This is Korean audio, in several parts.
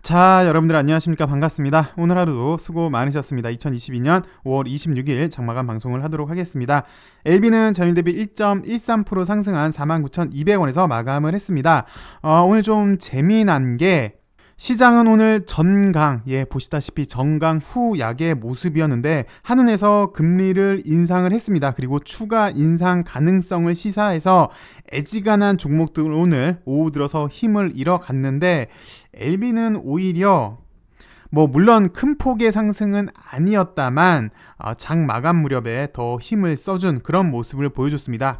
자, 여러분들 안녕하십니까? 반갑습니다. 오늘 하루도 수고 많으셨습니다. 2022년 5월 26일 장마감 방송을 하도록 하겠습니다. LB는 전일 대비 1.13% 상승한 49,200원에서 마감을 했습니다. 오늘 좀 재미난 게 시장은 오늘 전강, 보시다시피 전강 후 약의 모습이었는데 한은에서 금리를 인상을 했습니다. 그리고 추가 인상 가능성을 시사해서 애지간한 종목들 오늘 오후 들어서 힘을 잃어갔는데 LB는 오히려 물론 큰 폭의 상승은 아니었다만 장 마감 무렵에 더 힘을 써준 그런 모습을 보여줬습니다.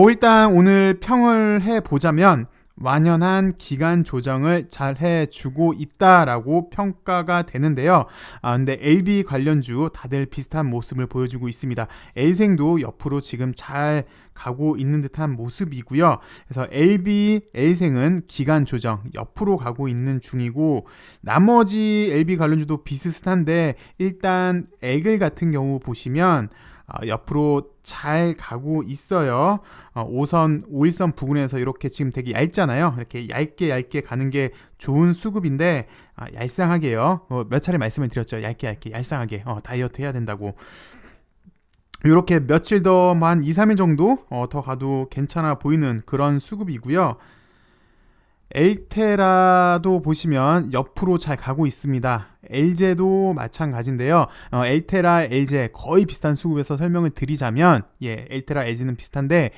일단 오늘 평을 해보자면 완연한 기간 조정을 잘 해주고 있다라고 평가가 되는데요. 근데 LB 관련주 다들 비슷한 모습을 보여주고 있습니다. L생도 옆으로 지금 잘 가고 있는 듯한 모습이고요. 그래서 LB, L생은 기간 조정 옆으로 가고 있는 중이고 나머지 LB 관련주도 비슷한데 일단 애글 같은 경우 보시면 옆으로 잘 가고 있어요. 5선, 5일선 부근에서 이렇게 지금 되게 얇잖아요. 이렇게 얇게 가는 게 좋은 수급인데 얄쌍하게요. 몇 차례 말씀을 드렸죠. 얇게 얄쌍하게 다이어트 해야 된다고. 이렇게 며칠 더 한 2, 3일 정도 더 가도 괜찮아 보이는 그런 수급이고요. 엘테라도 보시면 옆으로 잘 가고 있습니다. 엘제도 마찬가지인데요. 엘테라, 엘제 거의 비슷한 수급에서 설명을 드리자면 엘테라, 엘제는 비슷한데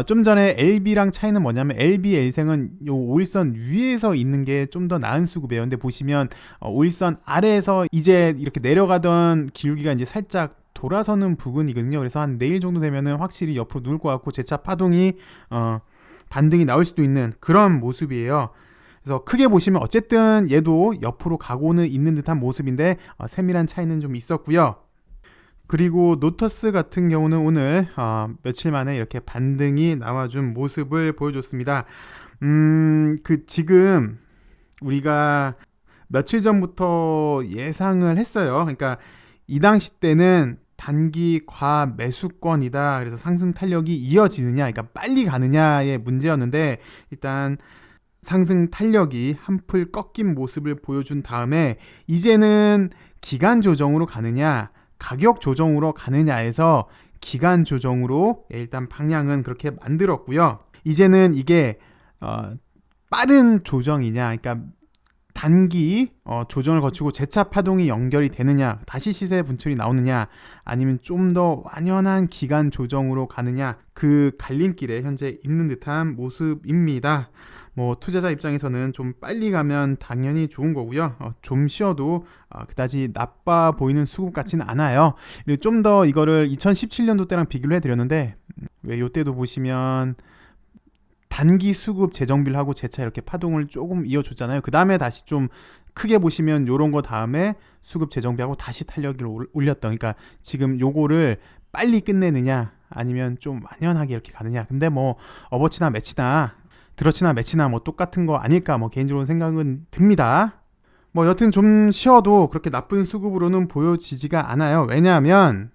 좀 전에 LB랑 차이는 뭐냐면 LB, L생은 요 5일선 위에서 있는 게 좀 더 나은 수급이에요. 근데 보시면 5일선 아래에서 이제 이렇게 내려가던 기울기가 이제 살짝 돌아서는 부분이거든요. 그래서 한 내일 정도 되면은 확실히 옆으로 누울 것 같고 재차 파동이 반등이 나올 수도 있는 그런 모습이에요. 그래서 크게 보시면 어쨌든 얘도 옆으로 가고는 있는 듯한 모습인데 세밀한 차이는 좀 있었고요. 그리고 노터스 같은 경우는 오늘 며칠 만에 이렇게 반등이 나와준 모습을 보여줬습니다. 지금 우리가 며칠 전부터 예상을 했어요. 그러니까 이 당시 때는 단기 과매수권이다. 그래서 상승 탄력이 이어지느냐, 그러니까 빨리 가느냐의 문제였는데 일단 상승 탄력이 한풀 꺾인 모습을 보여준 다음에 이제는 기간 조정으로 가느냐, 가격 조정으로 가느냐에서 기간 조정으로 일단 방향은 그렇게 만들었고요. 이제는 이게 빠른 조정이냐, 그러니까 단기 조정을 거치고 재차 파동이 연결이 되느냐, 다시 시세 분출이 나오느냐, 아니면 좀 더 완연한 기간 조정으로 가느냐, 그 갈림길에 현재 있는 듯한 모습입니다. 투자자 입장에서는 좀 빨리 가면 당연히 좋은 거고요. 좀 쉬어도 그다지 나빠 보이는 수급 같지는 않아요. 그리고 좀 더 이거를 2017년도 때랑 비교를 해드렸는데 왜 요때도 보시면 단기 수급 재정비를 하고 재차 이렇게 파동을 조금 이어줬잖아요. 그 다음에 다시 좀 크게 보시면 요런 거 다음에 수급 재정비하고 다시 탄력을 올렸던, 그러니까 지금 요거를 빨리 끝내느냐 아니면 좀 완연하게 이렇게 가느냐. 근데 어버치나 매치나 드러치나 매치나 똑같은 거 아닐까 개인적으로 생각은 듭니다. 여튼 좀 쉬어도 그렇게 나쁜 수급으로는 보여지지가 않아요. 왜냐하면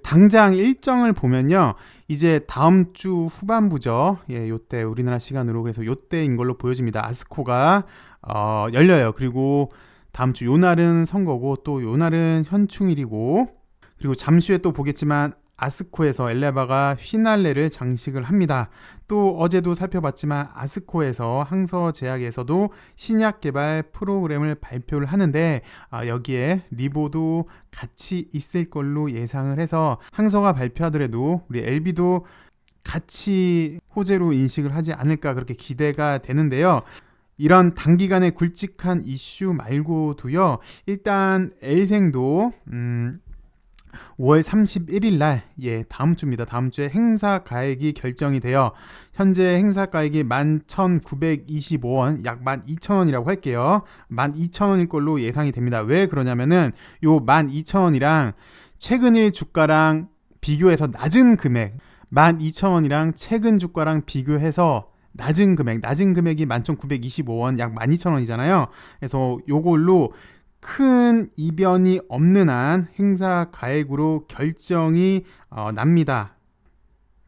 당장 일정을 보면요, 이제 다음 주 후반부죠. 요때 우리나라 시간으로, 그래서 요때인 걸로 보여집니다. 아스코가 열려요. 그리고 다음 주 요날은 선거고 또 요날은 현충일이고, 그리고 잠시 후에 또 보겠지만 아스코에서 엘레바가 휘날레를 장식을 합니다. 또 어제도 살펴봤지만 아스코에서 항서제약에서도 신약 개발 프로그램을 발표를 하는데 여기에 리보도 같이 있을 걸로 예상을 해서 항서가 발표하더라도 우리 LB도 같이 호재로 인식을 하지 않을까 그렇게 기대가 되는데요. 이런 단기간의 굵직한 이슈 말고도요, 일단 L생도 5월 31일 날, 다음 주입니다. 다음 주에 행사 가액이 결정이 돼요. 현재 행사 가액이 11,925원, 약 12,000원이라고 할게요. 12,000원일 걸로 예상이 됩니다. 왜 그러냐면은 요 12,000원이랑 최근일 주가랑 비교해서 낮은 금액, 12,000원이랑 최근 주가랑 비교해서 낮은 금액이 11,925원, 약 12,000원이잖아요. 그래서 요걸로 큰 이변이 없는 한 행사 가액으로 결정이 납니다.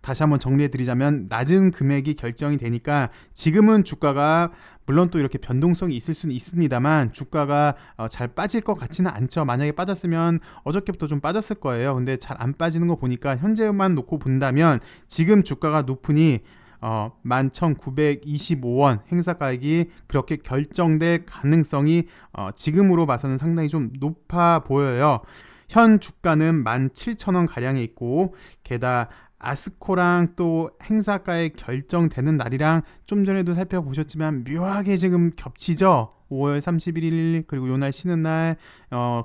다시 한번 정리해드리자면 낮은 금액이 결정이 되니까 지금은 주가가 물론 또 이렇게 변동성이 있을 수는 있습니다만 주가가 잘 빠질 것 같지는 않죠. 만약에 빠졌으면 어저께부터 좀 빠졌을 거예요. 근데 잘 안 빠지는 거 보니까 현재만 놓고 본다면 지금 주가가 높으니 11,925원 행사가액이 그렇게 결정될 가능성이 지금으로 봐서는 상당히 좀 높아 보여요. 현 주가는 17,000원 가량에 있고 게다가 아스코랑 또 행사가액 결정되는 날이랑 좀 전에도 살펴보셨지만 묘하게 지금 겹치죠. 5월 31일 그리고 요 날 쉬는 날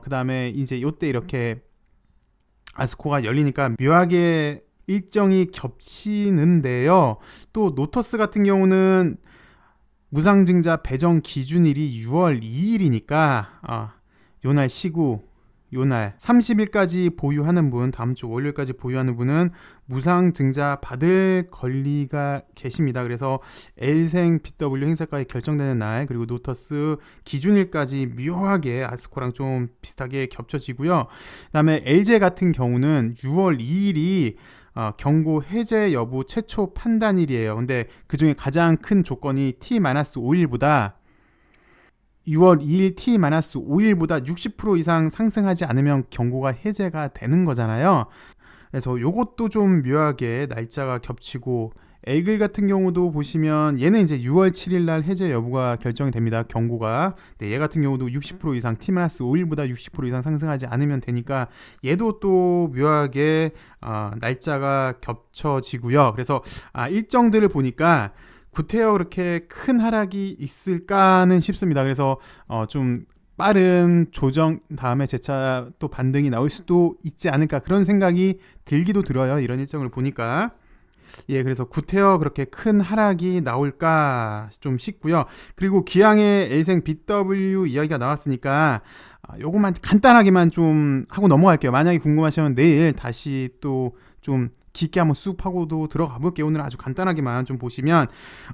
그 다음에 이제 요때 이렇게 아스코가 열리니까 묘하게 일정이 겹치는데요. 또 노터스 같은 경우는 무상증자 배정 기준일이 6월 2일이니까 요날 쉬고 요날 30일까지 보유하는 분, 다음 주 월요일까지 보유하는 분은 무상증자 받을 권리가 계십니다. 그래서 L생 BW 행사가액 결정되는 날 그리고 노터스 기준일까지 묘하게 아스코랑 좀 비슷하게 겹쳐지고요. 그 다음에 LG 같은 경우는 6월 2일이 경고 해제 여부 최초 판단일이에요. 근데 그 중에 가장 큰 조건이 T-5일보다 6월 2일 T-5일보다 60% 이상 상승하지 않으면 경고가 해제가 되는 거잖아요. 그래서 요것도 좀 묘하게 날짜가 겹치고 에이글 같은 경우도 보시면 얘는 이제 6월 7일 날 해제 여부가 결정이 됩니다. 경고가. 네, 얘 같은 경우도 60% 이상 T-5일보다 60% 이상 상승하지 않으면 되니까 얘도 또 묘하게 날짜가 겹쳐지고요. 그래서 일정들을 보니까 구태여 그렇게 큰 하락이 있을까는 싶습니다. 그래서 좀 빠른 조정 다음에 재차 또 반등이 나올 수도 있지 않을까 그런 생각이 들기도 들어요. 이런 일정을 보니까. 예, 그래서 구태여 그렇게 큰 하락이 나올까 좀 싶고요. 그리고 기왕에 L생 BW 이야기가 나왔으니까 요것만 간단하게만 좀 하고 넘어갈게요. 만약에 궁금하시면 내일 다시 또 좀 깊게 한번 쑥 파고도 들어가 볼게요. 오늘 아주 간단하게만 좀 보시면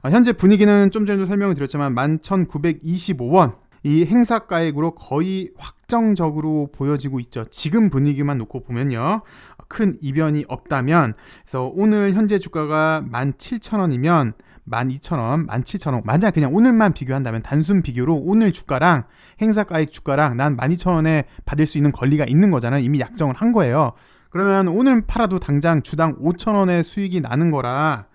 현재 분위기는 좀 전에도 설명을 드렸지만 11,925원 이 행사가액으로 거의 확정적으로 보여지고 있죠. 지금 분위기만 놓고 보면요. 큰 이변이 없다면 그래서 오늘 현재 주가가 17,000원이면 12,000원, 17,000원 만약 그냥 오늘만 비교한다면 단순 비교로 오늘 주가랑 행사가액 주가랑 난 12,000원에 받을 수 있는 권리가 있는 거잖아요. 이미 약정을 한 거예요. 그러면 오늘 팔아도 당장 주당 5,000원의 수익이 나는 거라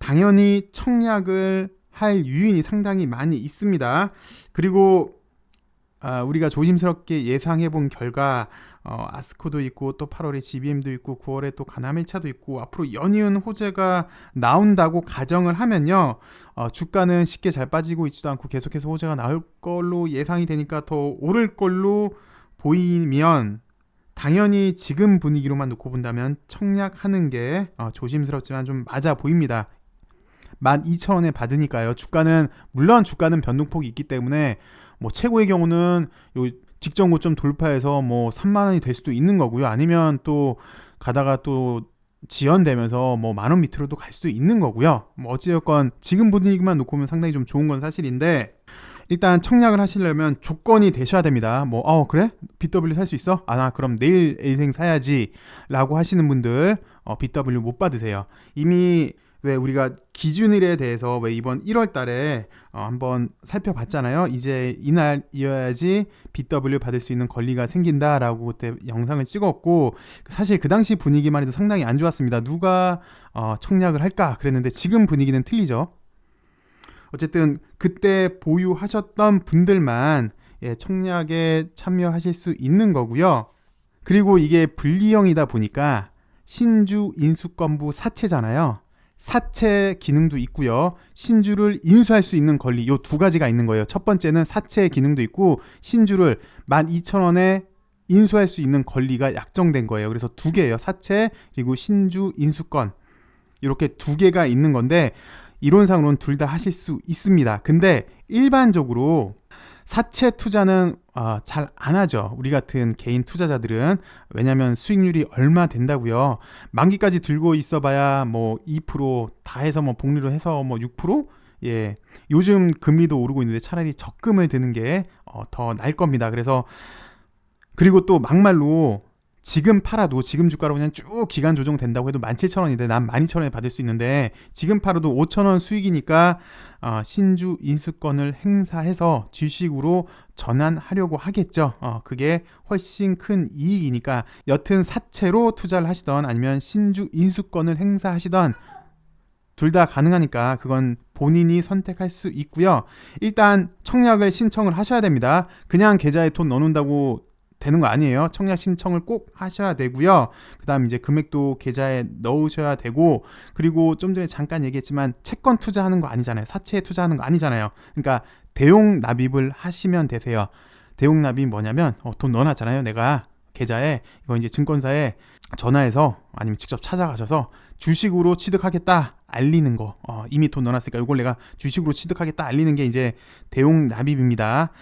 당연히 청약을 할 유인이 상당히 많이 있습니다. 그리고 우리가 조심스럽게 예상해본 결과 아스코도 있고 또 8월에 GBM도 있고 9월에 또 가나메차도 있고 앞으로 연이은 호재가 나온다고 가정을 하면요. 주가는 쉽게 잘 빠지고 있지도 않고 계속해서 호재가 나올 걸로 예상이 되니까 더 오를 걸로 보이면 당연히 지금 분위기로만 놓고 본다면 청약하는 게 조심스럽지만 좀 맞아 보입니다. 12,000원에 받으니까요. 물론 주가는 변동폭이 있기 때문에 뭐 최고의 경우는 요 직전 고점 돌파해서 뭐 3만 원이 될 수도 있는 거고요. 아니면 또 가다가 또 지연되면서 뭐 만원 밑으로도 갈 수도 있는 거고요. 뭐 어찌됐건 지금 분위기만 놓고 보면 상당히 좀 좋은 건 사실인데 일단 청약을 하시려면 조건이 되셔야 됩니다. 그래? BW 살 수 있어? 나 그럼 내일 L생 사야지 라고 하시는 분들 BW 못 받으세요. 이미 왜 우리가 기준일에 대해서 왜 이번 1월 달에 한번 살펴봤잖아요. 이제 이날이어야지 BW 받을 수 있는 권리가 생긴다라고 그때 영상을 찍었고 사실 그 당시 분위기만 해도 상당히 안 좋았습니다. 누가 청약을 할까 그랬는데 지금 분위기는 틀리죠. 어쨌든 그때 보유하셨던 분들만 청약에 참여하실 수 있는 거고요. 그리고 이게 분리형이다 보니까 신주 인수권부 사채잖아요. 사채 기능도 있고요. 신주를 인수할 수 있는 권리 요 두 가지가 있는 거예요. 첫 번째는 사채 기능도 있고 신주를 12,000원에 인수할 수 있는 권리가 약정된 거예요. 그래서 두 개예요. 사채 그리고 신주 인수권 이렇게 두 개가 있는 건데 이론상으로는 둘 다 하실 수 있습니다. 근데 일반적으로 사채 투자는 잘 안 하죠. 우리 같은 개인 투자자들은. 왜냐면 수익률이 얼마 된다고요. 만기까지 들고 있어봐야 뭐 2%다 해서 뭐 복리로 해서 뭐 6%? 예, 요즘 금리도 오르고 있는데 차라리 적금을 드는 게 더 나을 겁니다. 그래서 그리고 또 막말로 지금 팔아도 지금 주가로 그냥 쭉 기간 조정된다고 해도 17,000원인데 난 12,000원에 받을 수 있는데 지금 팔아도 5,000원 수익이니까 신주 인수권을 행사해서 주식으로 전환하려고 하겠죠. 그게 훨씬 큰 이익이니까 여튼 사채로 투자를 하시던 아니면 신주 인수권을 행사하시던 둘 다 가능하니까 그건 본인이 선택할 수 있고요. 일단 청약을 신청을 하셔야 됩니다. 그냥 계좌에 돈 넣어놓는다고 되는 거 아니에요. 청약 신청을 꼭 하셔야 되고요. 그 다음 이제 금액도 계좌에 넣으셔야 되고, 그리고 좀 전에 잠깐 얘기했지만 채권 투자하는 거 아니잖아요. 사채에 투자하는 거 아니잖아요. 그러니까 대용 납입을 하시면 되세요. 대용 납입이 뭐냐면 돈 넣어놨잖아요. 내가 계좌에. 이거 이제 증권사에 전화해서 아니면 직접 찾아가셔서 주식으로 취득하겠다 알리는 거. 이미 돈 넣어놨으니까 이걸 내가 주식으로 취득하겠다 알리는 게 이제 대용 납입입니다.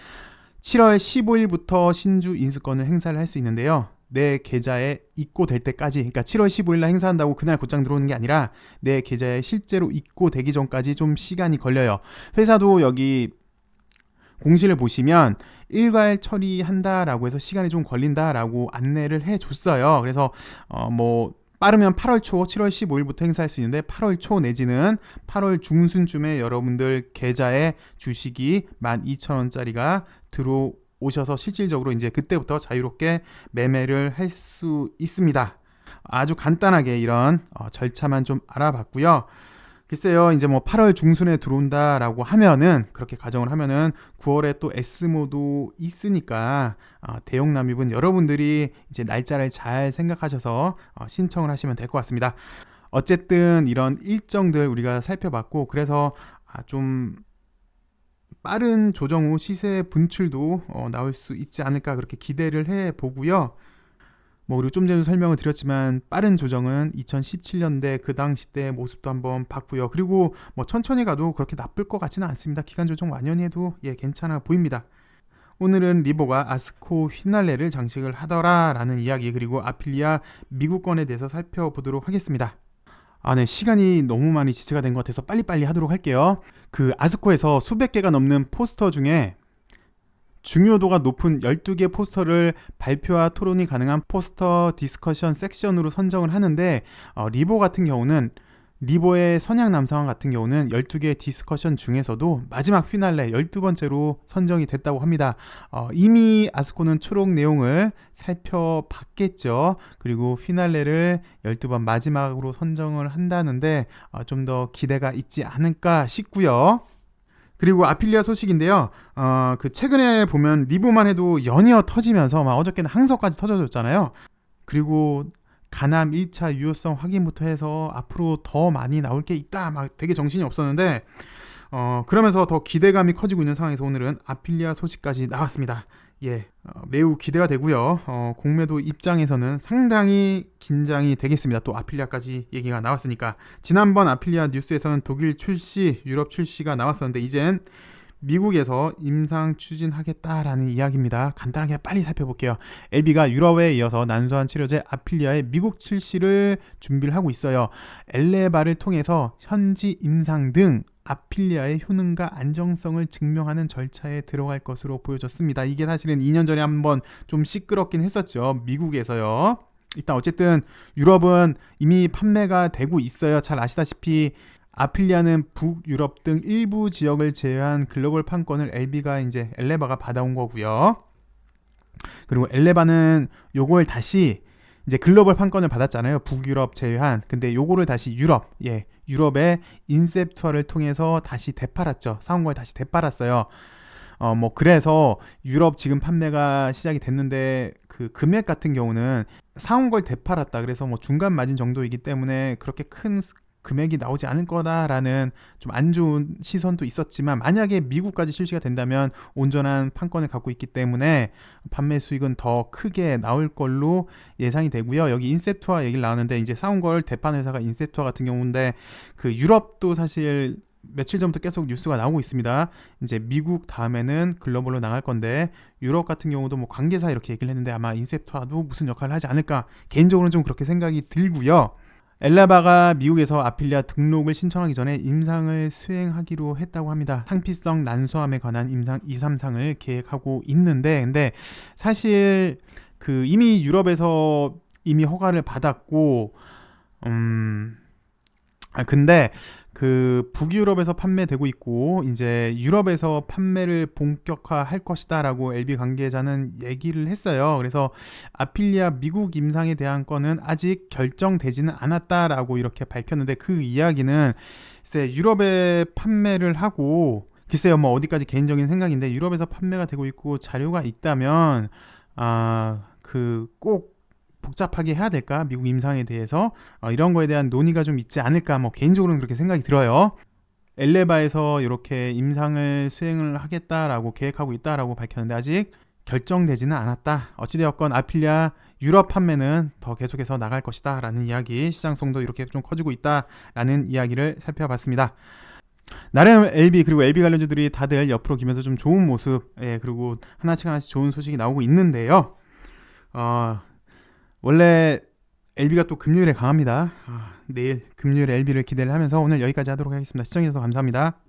7월 15일부터 신주 인수권을 행사를 할 수 있는데요. 내 계좌에 입고될 때까지, 그러니까 7월 15일날 행사한다고 그날 곧장 들어오는 게 아니라 내 계좌에 실제로 입고되기 전까지 좀 시간이 걸려요. 회사도 여기 공시를 보시면 일괄 처리한다라고 해서 시간이 좀 걸린다라고 안내를 해줬어요. 그래서 빠르면 8월 초, 7월 15일부터 행사할 수 있는데 8월 초 내지는 8월 중순쯤에 여러분들 계좌에 주식이 12,000원짜리가 들어오셔서 실질적으로 이제 그때부터 자유롭게 매매를 할 수 있습니다. 아주 간단하게 이런 절차만 좀 알아봤고요. 글쎄요, 이제 8월 중순에 들어온다라고 하면은, 그렇게 가정을 하면은 9월에 또 S모도 있으니까 대용 납입은 여러분들이 이제 날짜를 잘 생각하셔서 신청을 하시면 될 것 같습니다. 어쨌든 이런 일정들 우리가 살펴봤고, 그래서 좀 빠른 조정 후 시세 분출도 나올 수 있지 않을까 그렇게 기대를 해보고요. 그리고 좀 전에 설명을 드렸지만 빠른 조정은 2017년대 그 당시 때 모습도 한번 봤고요. 그리고 천천히 가도 그렇게 나쁠 것 같지는 않습니다. 기간 조정 완연히 해도 괜찮아 보입니다. 오늘은 리보가 아스코 휘날레를 장식을 하더라라는 이야기, 그리고 아필리아 미국권에 대해서 살펴보도록 하겠습니다. 네, 시간이 너무 많이 지체가 된 것 같아서 빨리빨리 하도록 할게요. 그 아스코에서 수백 개가 넘는 포스터 중에 중요도가 높은 12개 포스터를 발표와 토론이 가능한 포스터 디스커션 섹션으로 선정을 하는데, 리보 같은 경우는, 리보의 선양 남성왕 같은 경우는 12개 디스커션 중에서도 마지막 피날레 12번째로 선정이 됐다고 합니다. 이미 아스코는 초록 내용을 살펴봤겠죠. 그리고 피날레를 12번 마지막으로 선정을 한다는데 좀 더 기대가 있지 않을까 싶고요. 그리고 아필리아 소식인데요. 그 최근에 보면 리보만 해도 연이어 터지면서 어저께는 항저까지 터져줬잖아요. 그리고 가남 1차 유효성 확인부터 해서 앞으로 더 많이 나올 게 있다 되게 정신이 없었는데 그러면서 더 기대감이 커지고 있는 상황에서 오늘은 아필리아 소식까지 나왔습니다. 매우 기대가 되고요. 공매도 입장에서는 상당히 긴장이 되겠습니다. 또 아필리아까지 얘기가 나왔으니까. 지난번 아필리아 뉴스에서는 독일 출시, 유럽 출시가 나왔었는데 이젠 미국에서 임상 추진하겠다라는 이야기입니다. 간단하게 빨리 살펴볼게요. LB가 유럽에 이어서 난소암 치료제 아필리아의 미국 출시를 준비를 하고 있어요. 엘레바를 통해서 현지 임상 등 아필리아의 효능과 안정성을 증명하는 절차에 들어갈 것으로 보여졌습니다. 이게 사실은 2년 전에 한번 좀 시끄럽긴 했었죠. 미국에서요. 일단 어쨌든 유럽은 이미 판매가 되고 있어요. 잘 아시다시피 아필리아는 북유럽 등 일부 지역을 제외한 글로벌 판권을 엘레바가 받아온 거고요. 그리고 엘레바는 요걸 다시 이제 글로벌 판권을 받았잖아요. 북유럽 제외한. 근데 요거를 다시 유럽의 인셉투아를 통해서 다시 되팔았죠. 사온 걸 다시 되팔았어요. 그래서 유럽 지금 판매가 시작이 됐는데 그 금액 같은 경우는 사온 걸 되팔았다. 그래서 중간 마진 정도이기 때문에 그렇게 큰 금액이 나오지 않을 거다라는 좀 안 좋은 시선도 있었지만, 만약에 미국까지 출시가 된다면 온전한 판권을 갖고 있기 때문에 판매 수익은 더 크게 나올 걸로 예상이 되고요. 여기 인셉투아 얘기를 나왔는데 이제 사온 걸 대판 회사가 인셉투아 같은 경우인데, 그 유럽도 사실 며칠 전부터 계속 뉴스가 나오고 있습니다. 이제 미국 다음에는 글로벌로 나갈 건데 유럽 같은 경우도 관계사 이렇게 얘기를 했는데 아마 인셉투아도 무슨 역할을 하지 않을까, 개인적으로는 좀 그렇게 생각이 들고요. 엘레바가 미국에서 아필리아 등록을 신청하기 전에 임상을 수행하기로 했다고 합니다. 상피성 난소암에 관한 임상 2, 3상을 계획하고 있는데, 근데 사실 그 이미 유럽에서 이미 허가를 받았고, 근데 그 북유럽에서 판매되고 있고 이제 유럽에서 판매를 본격화할 것이다라고 LB 관계자는 얘기를 했어요. 그래서 아필리아 미국 임상에 대한 건은 아직 결정되지는 않았다라고 이렇게 밝혔는데, 그 이야기는 글쎄 유럽에 판매를 하고, 글쎄요 뭐 어디까지 개인적인 생각인데, 유럽에서 판매가 되고 있고 자료가 있다면 그 꼭 복잡하게 해야 될까? 미국 임상에 대해서 이런 거에 대한 논의가 좀 있지 않을까? 뭐 개인적으로는 그렇게 생각이 들어요. 엘레바에서 이렇게 임상을 수행을 하겠다라고 계획하고 있다라고 밝혔는데 아직 결정되지는 않았다. 어찌되었건 아필리아 유럽 판매는 더 계속해서 나갈 것이다 라는 이야기, 시장성도 이렇게 좀 커지고 있다 라는 이야기를 살펴봤습니다. 나름 LB 그리고 LB 관련주들이 다들 옆으로 기면서 좀 좋은 모습, 그리고 하나씩 좋은 소식이 나오고 있는데요. 원래 LB가 또 금요일에 강합니다. 내일 금요일에 LB를 기대를 하면서 오늘 여기까지 하도록 하겠습니다. 시청해주셔서 감사합니다.